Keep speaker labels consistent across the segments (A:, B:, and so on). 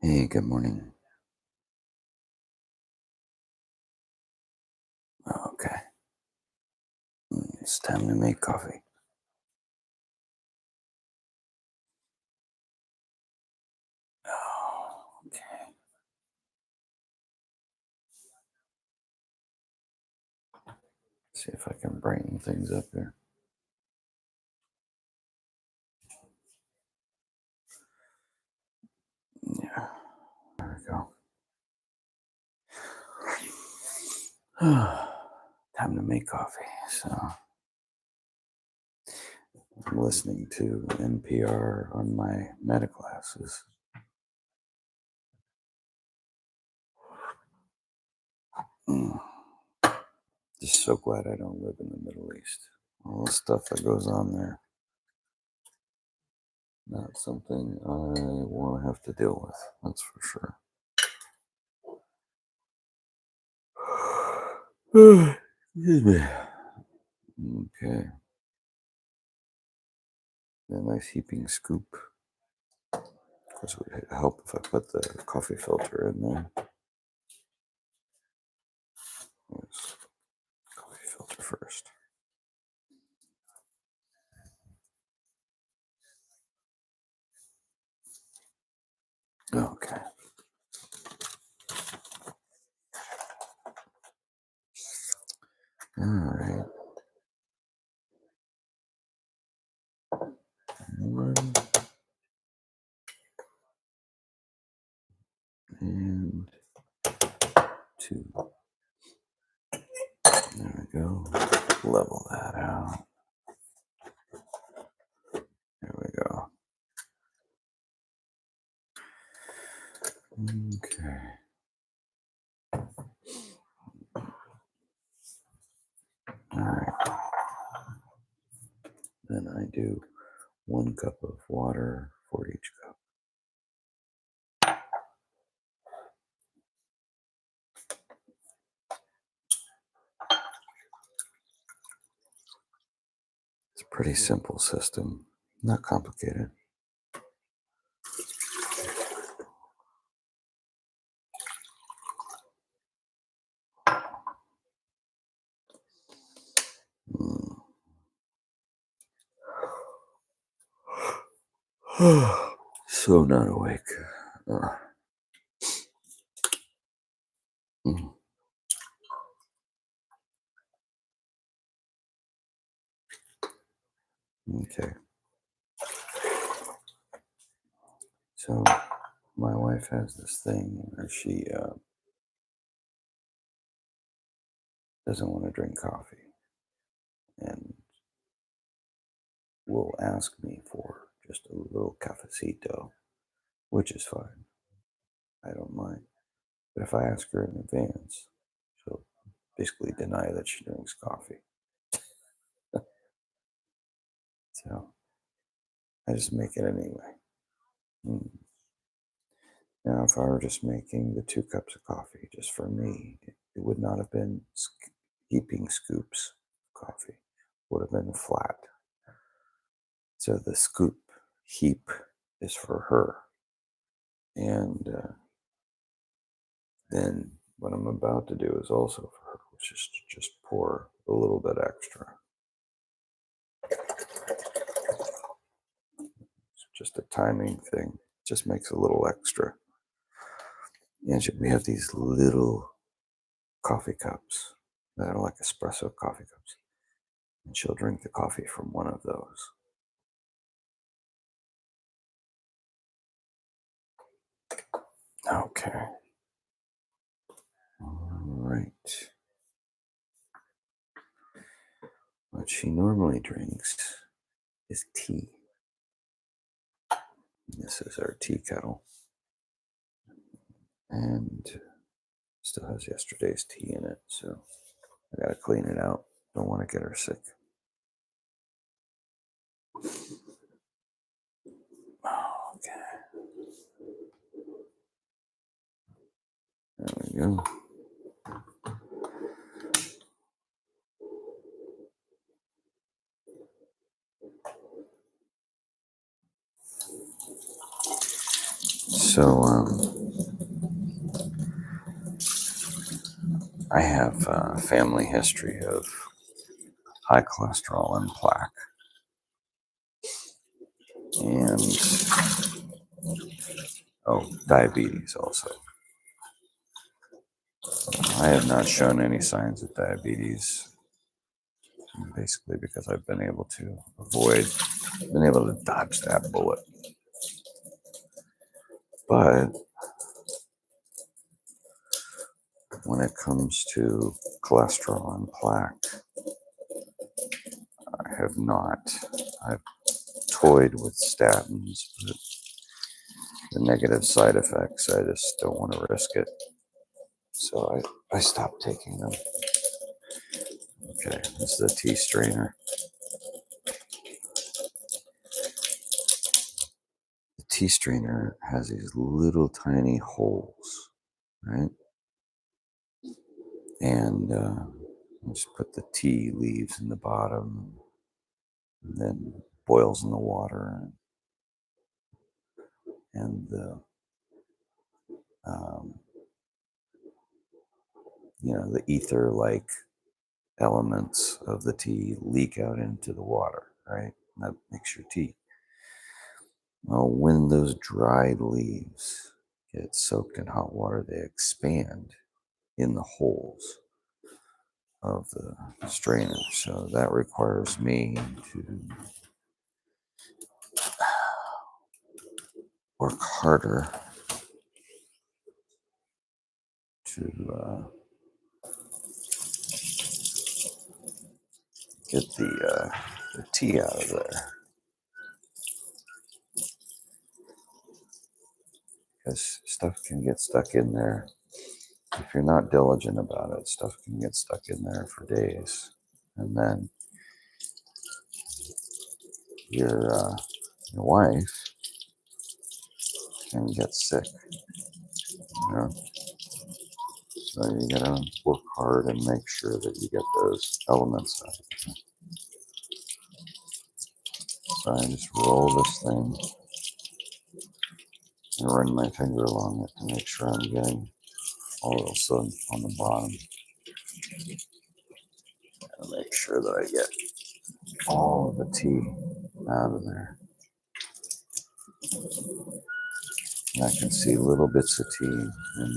A: Hey, good morning. Okay, it's time to make coffee. Oh, okay. See if I can brighten things up here. Yeah, there we go. Time to make coffee. So I'm listening to NPR on my meta classes. Mm, just so glad I don't live in the Middle East. All the stuff that goes on there, not something I want to have to deal with. That's for sure. Excuse me. Okay. A nice heaping scoop. Of course, it would help if I put the coffee filter in there. Yes, coffee filter first. Okay. All right. One and two. There we go. Level that out. There we go. Okay. All right. Then I do 1 cup of water for each cup. It's a pretty simple system, not complicated. So not awake. Uh, mm, okay. So my wife has this thing where she doesn't want to drink coffee and will ask me for just a little cafecito, which is fine. I don't mind. But if I ask her in advance, she'll basically deny that she drinks coffee. So I just make it anyway. Mm. Now, if I were just making the 2 cups of coffee just for me, it would not have been heaping scoops of coffee. It would have been flat. So the scoop heap is for her. And then what I'm about to do is also for her, which is to just pour a little bit extra. It's just a timing thing. Just makes a little extra. And we have these little coffee cups that are like espresso coffee cups. And she'll drink the coffee from one of those. Okay. All right. What she normally drinks is tea. This is our tea kettle. And still has yesterday's tea in it. So I gotta clean it out. Don't want to get her sick. Okay. There we go. So, I have a family history of high cholesterol and plaque, and diabetes also. I have not shown any signs of diabetes, basically because I've been able to dodge that bullet. But when it comes to cholesterol and plaque, I have not. I've toyed with statins, but the negative side effects, I just don't want to risk it. So I stopped taking them. Okay, this is the tea strainer. The tea strainer has these little tiny holes, right? And just put the tea leaves in the bottom, and then boils in the water, and the um, the ether-like elements of the tea leak out into the water, right? And that makes your tea. Well, when those dried leaves get soaked in hot water, they expand in the holes of the strainer. So that requires me to work harder to get the tea out of there, because stuff can get stuck in there. If you're not diligent about it, stuff can get stuck in there for days, and then your wife can get sick. You know? So you gotta work hard and make sure that you get those elements out. So I just roll this thing and run my finger along it to make sure I'm getting all the sun on the bottom. And make sure that I get all of the tea out of there. And I can see little bits of tea in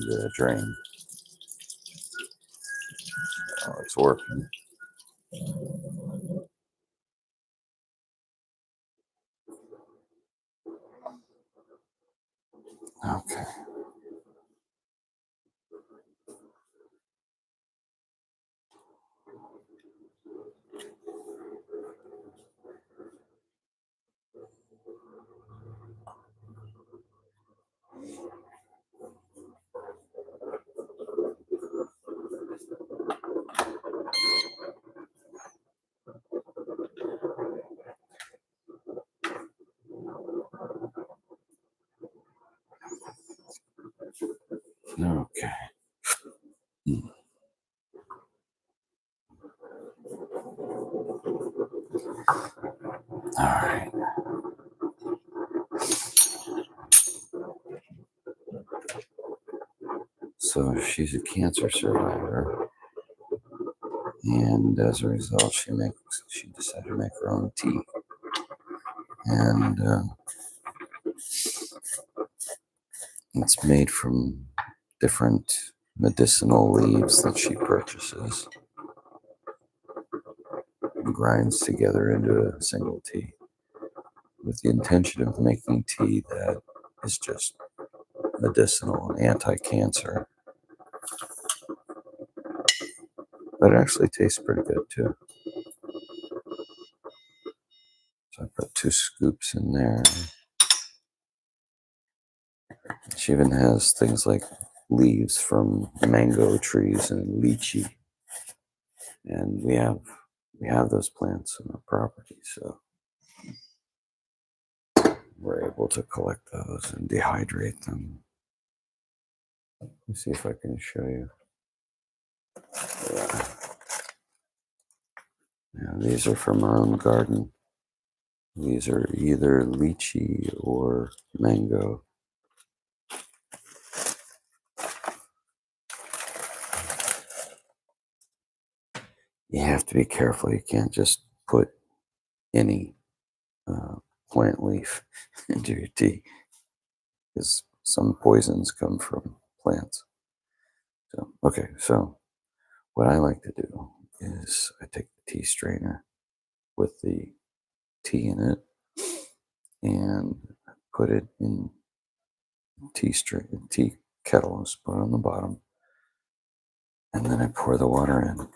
A: the drain. Oh, it's working. Okay. Okay. All right. So she's a cancer survivor, and as a result, she decided to make her own tea, and it's made from different medicinal leaves that she purchases and grinds together into a single tea, with the intention of making tea that is just medicinal and anti-cancer. But it actually tastes pretty good too. So I put 2 scoops in there. She even has things like leaves from mango trees and lychee, and we have those plants on our property, so we're able to collect those and dehydrate them. Let me see if I can show you. Yeah, these are from our own garden. These are either lychee or mango. You have to be careful. You can't just put any uh, plant leaf into your tea because some poisons come from plants. So, okay, so what I like to do is I take the tea strainer with the tea in it and put it in tea kettle, just put it on the bottom, and then I pour the water in.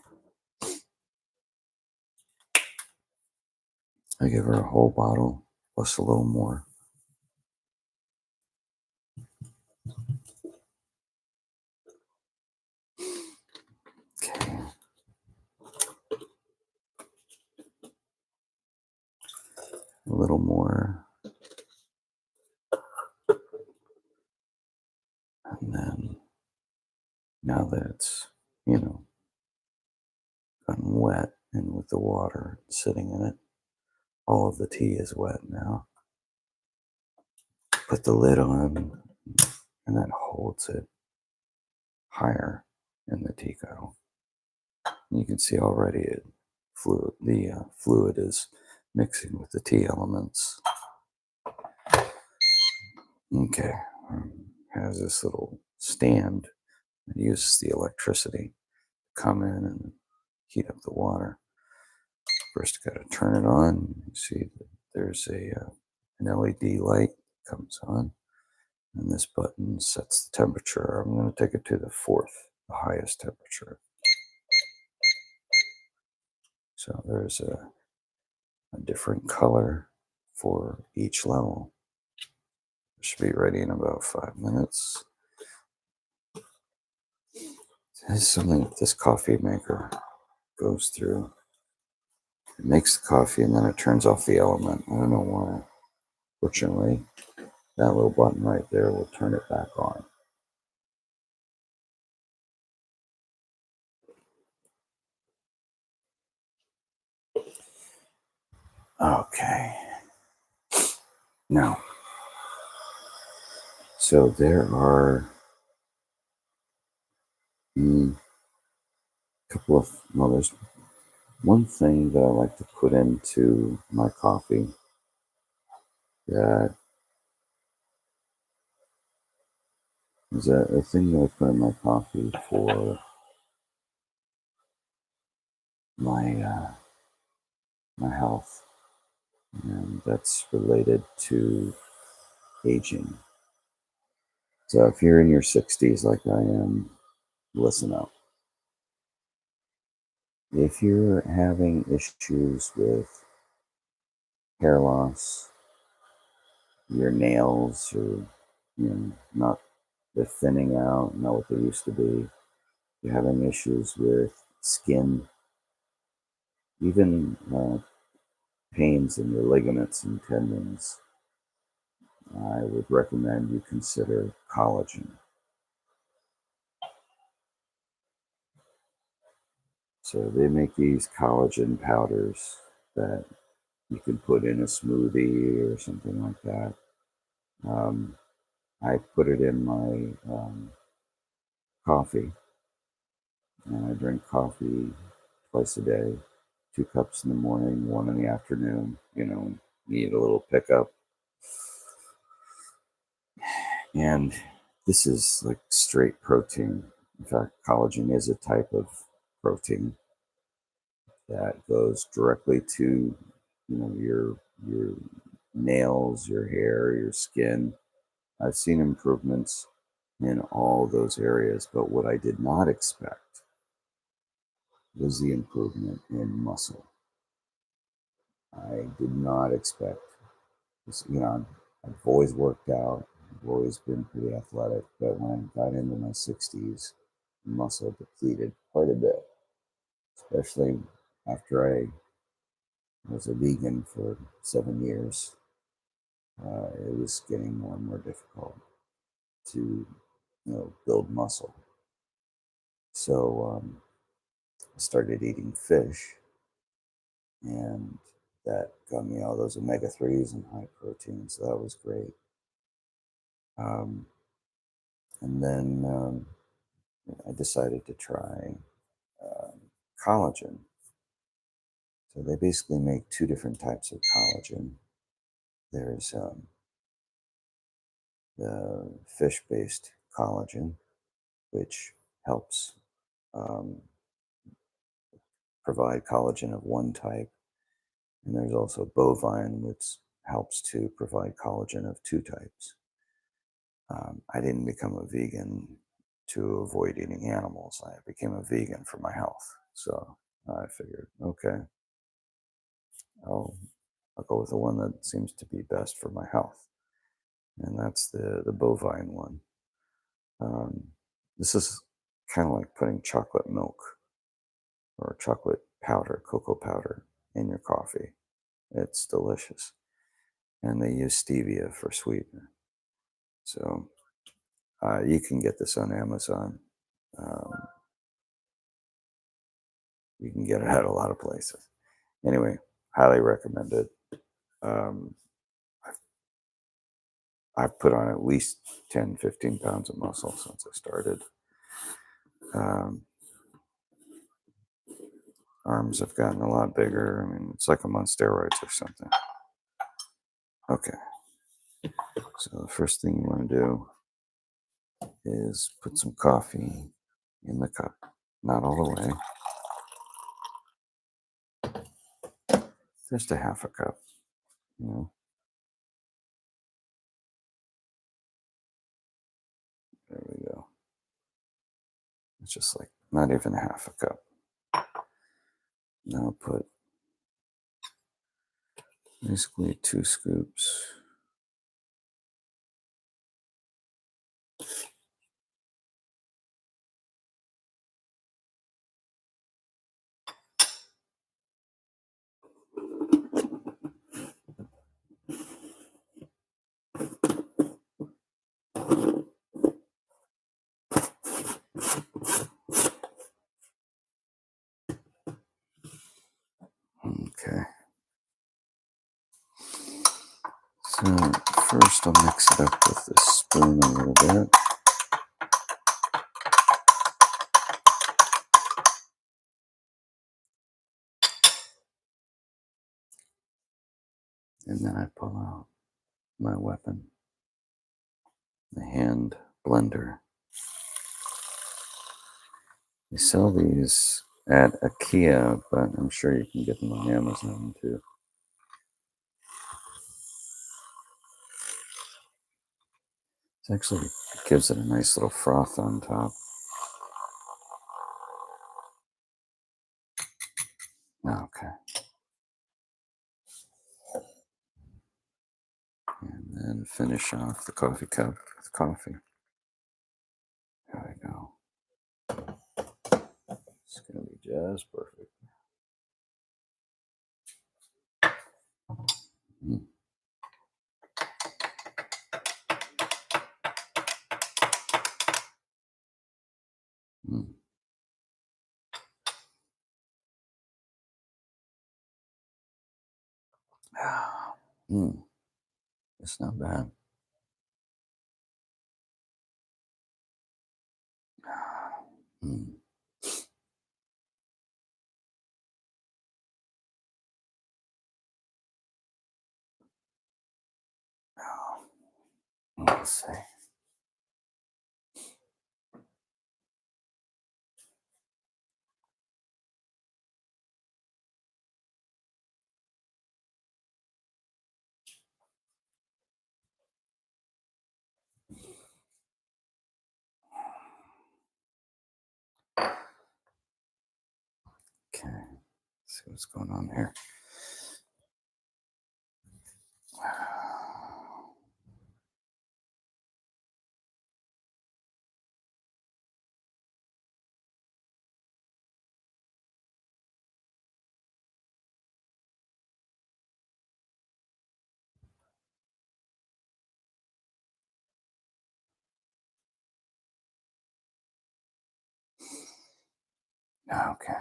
A: I give her a whole bottle plus a little more. Okay, a little more, and then now that it's you know gotten wet and with the water sitting in it, all of the tea is wet now. Put the lid on, and that holds it higher in the tea kettle. You can see already the fluid is mixing with the tea elements. Okay, has this little stand that uses the electricity to come in and heat up the water. First, got to turn it on. You see that there's an LED light comes on, and this button sets the temperature. I'm going to take it to the fourth, the highest temperature. So there's a different color for each level. It should be ready in about 5 minutes. This is something that this coffee maker goes through. It makes the coffee and then it turns off the element. I don't know why. Fortunately, that little button right there will turn it back on. Okay. Now, so there are a couple of, well, there's one thing that I like to put into my coffee that is a thing that I put in my coffee for my my health, and that's related to aging. So if you're in your 60s like I am, listen up. If you're having issues with hair loss, your nails are not they're thinning out, not what they used to be. You're having issues with skin, even pains in your ligaments and tendons. I would recommend you consider collagen. So they make these collagen powders that you can put in a smoothie or something like that. Um, I put it in my coffee, and I drink coffee twice a day, 2 cups in the morning, one in the afternoon. Need a little pickup. And this is like straight protein. In fact, collagen is a type of protein that goes directly to your nails, your hair, your skin. I've seen improvements in all those areas, but what I did not expect was the improvement in muscle. I did not expect this, I've always worked out, I've always been pretty athletic, but when I got into my 60s, muscle depleted quite a bit, especially after I was a vegan for 7 years. It was getting more and more difficult to, build muscle. So I started eating fish, and that got me all those omega 3s and high protein. So that was great. Um, and then I decided to try um, collagen. So they basically make two different types of collagen. There's the fish-based collagen, which helps um, provide collagen of one type, and there's also bovine, which helps to provide collagen of two types. I didn't become a vegan to avoid eating animals. I became a vegan for my health. So I figured, okay, I'll I'll go with the one that seems to be best for my health, and that's the bovine one. Um, this is kind of like putting chocolate milk or chocolate powder, cocoa powder, in your coffee. It's delicious, and they use stevia for sweetener. So you can get this on Amazon. Um, you can get it at a lot of places. Anyway, highly recommended. Um, I've put on at least 10, 15 pounds of muscle since I started. Um, arms have gotten a lot bigger. I mean, it's like I'm on steroids or something. Okay, so the first thing you want to do is put some coffee in the cup. Not all the way, just a half a cup. You know, there we go. It's just like not even half a cup. Now put basically 2 scoops. Okay. So first I'll mix it up with this spoon a little bit. And then I pull out my weapon, the hand blender. They sell these at IKEA, but I'm sure you can get them on Amazon too. It actually gives it a nice little froth on top. Okay. And then finish off the coffee cup with coffee. There we go. It's going to be just perfect. Mm. Mm. Ah. Mm. It's not bad. Mm. Let's see. Okay. Let's see what's going on here. Okay.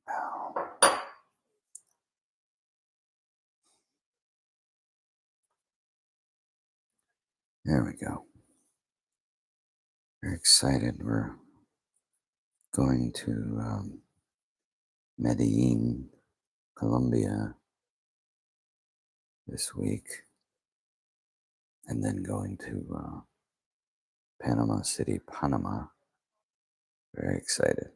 A: There we go. Very excited. We're going to Medellin, Colombia this week, and then going to Panama City, Panama. Very excited.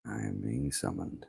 A: I am being summoned.